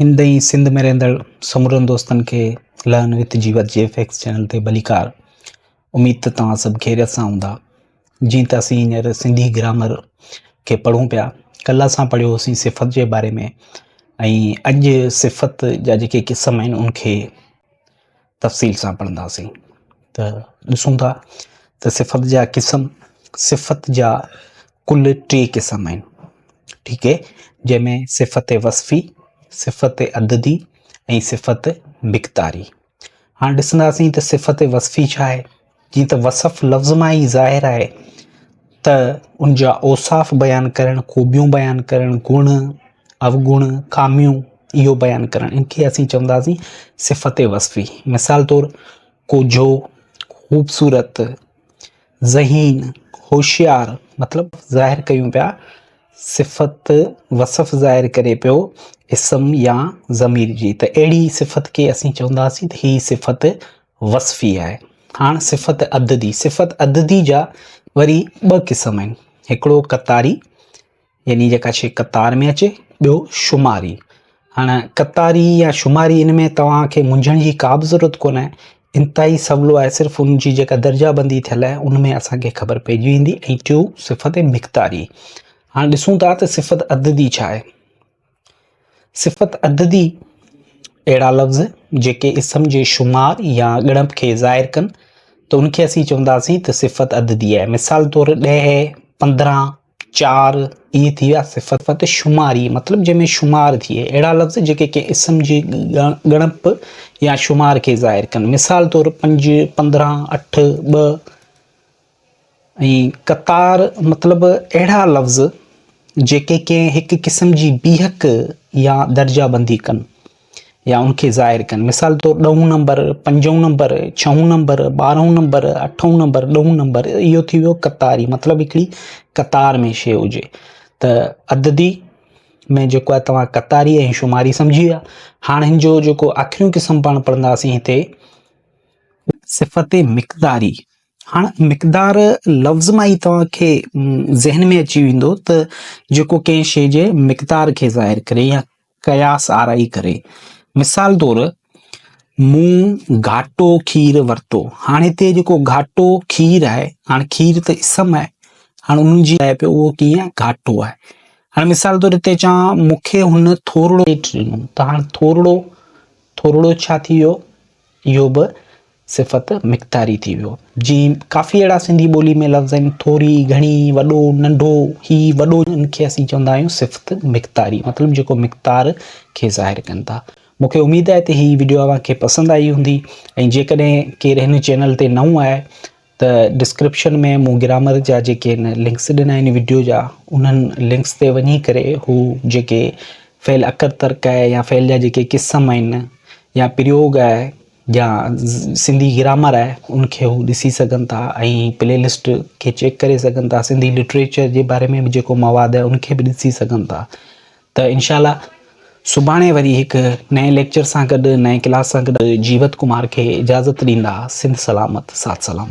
हिंदई सिंध में रहंदड़ समूरनि दोस्तनि खे लर्न विथ जीवत जे फैक्स चैनल ते भलीकार। उम्मीद त तव्हां सभु ख़ैरियत सां हूंदा। जीअं त असीं हींअर सिंधी ग्रामर खे पढ़ूं पिया। कल्ह असां पढ़ियोसीं सिफ़त जे बारे में, ऐं अॼु सिफ़त जा जेके क़िस्म आहिनि उनखे तफ़सील सां पढ़ंदासीं। त ॾिसूं था त सिफ़त जा क़िस्म, सिफ़त जा कुल 3 क़िस्म आहिनि, ठीकु है, जंहिंमें सिफ़त वस्फ़ी, सिफ़त अददी ऐं सिफ़त मिक़दारी। हाणे ॾिसंदासीं त सिफ़त वस्फ़ी छा आहे। जीअं त वसफ़ लफ़्ज़ मां ई ज़ाहिर आहे त उनजा औसाफ़ बयानु करणु, ख़ूबियूं बयानु करणु, गुण, अवगुण, ख़ामियूं, इहो बयानु करणु, इनखे असीं चवंदासीं सिफ़त वस्फ़ी। मिसाल तौरु कोझो, ख़ूबसूरत, ज़हीन, होशियार, मतिलबु ज़ाहिर कयूं पिया सिफ़त वसफ़ ज़ाहिर करे पियो इस्म या ज़मीर जी, त अहिड़ी सिफ़त खे असीं चवंदासीं त हीअ सिफ़त वस्फ़ी आहे। हाणे सिफ़त अददी, सिफ़त अददी जा वरी 2 क़िस्म आहिनि। हिकिड़ो क़तारी, यानी जेका शइ क़तार में अचे, ॿियो शुमारी। हाणे क़तारी या शुमारी, इन में तव्हांखे मुंझण जी का बि ज़रूरत कोन आहे, इंतिहाई सवलो आहे। सिर्फ़ु उनजी जेका दर्जाबंदी थियल आहे उन में असांखे ख़बर पइजी वेंदी। ऐं टियों सिफ़त मिक़दारी। हाणे ॾिसूं था त सिफ़त अददी छा आहे। सिफ़त अददी अहिड़ा लफ़्ज़ जेके इस्म जे शुमार या ॻणप खे ज़ाहिर कनि, त उनखे असीं चवंदासीं त सिफ़त अददी आहे। मिसाल तौरु 10, 15, 4, इहे थी विया सिफ़त शुमारी, मतिलबु जंहिंमें शुमार थिए। अहिड़ा लफ़्ज़ जेके के इस्म जे ॻणप या शुमार खे ज़ाहिर कनि। मिसाल तौरु 5, 15, 8, 2 ऐं क़तार, मतिलबु अहिड़ा लफ़्ज़ जेके कंहिं हिकु क़िस्म जी बीहक या दर्जाबंदी कनि या उनखे ज़ाहिर कनि। मिसाल तौरु 10 number, 5 number, 6 number, 12 number, 8 number, 9 number, इहो थी वियो क़तारी, मतिलबु हिकिड़ी क़तार में शइ हुजे। त अददी में जेको आहे तव्हां क़तारी ऐं शुमारी सम्झी विया। हाणे हिन जो जेको आख़िरियों क़िस्म पाण पढ़ंदासीं हिते, सिफ़त मिक़दारी। हाणे मिक़दार लफ़्ज़ मां ई तव्हांखे ज़हन में अची वेंदो त जेको कंहिं शइ जे मिक़दार खे ज़ाहिर करे या क़यास आराई करे। मिसाल तौरु मूं घाटो खीरु वरितो। हाणे हिते जेको घाटो खीरु आहे, हाणे खीरु त इस्म आहे, हाणे उनजी लाइ पियो उहो कीअं घाटो आहे। हाणे मिसाल तौरु हिते चवां मूंखे हुन थोरो ॾिनो, त हाणे थोरो छा थी वियो, इहो बि सिफ़त मिक़दारी थी वियो। जीअं काफ़ी अहिड़ा सिंधी ॿोली में लफ़्ज़ आहिनि, थोरी, घणी, वॾो, नंढो, ही वॾो, इनखे असीं चवंदा आहियूं सिफ़त मिक़दारी, मतिलबु जेको मिक़दार खे ज़ाहिर कनि था। मूंखे उमेद आहे त हीअ वीडियो तव्हांखे पसंदि आई हूंदी। ऐं जेकॾहिं केरु हिन चैनल ते नओं आहे त डिस्क्रिप्शन में मूं ग्रामर जा जेके आहिनि लिंक्स ॾिना आहिनि वीडियो जा, उन्हनि लिंक्स ते वञी करे हू जेके फ़ेल अकर तर्क आहे या फ़ेल जा जेके क़िस्म आहिनि या प्रयोग आहे या सिंधी ग्रामर आहे, उनखे हू ॾिसी सघनि था। ऐं प्लेलिस्ट खे चेक करे सघनि था। सिंधी लिटरेचर जे बारे में बि जेको मवादु आहे उनखे बि ॾिसी सघनि था। त इंशाल्लाह सुभाणे वरी हिकु नए लेक्चर सां गॾु, नए क्लास सां गॾु जीवत कुमार खे इजाज़त ॾींदा। सिंध सलामत, साथ सलामत।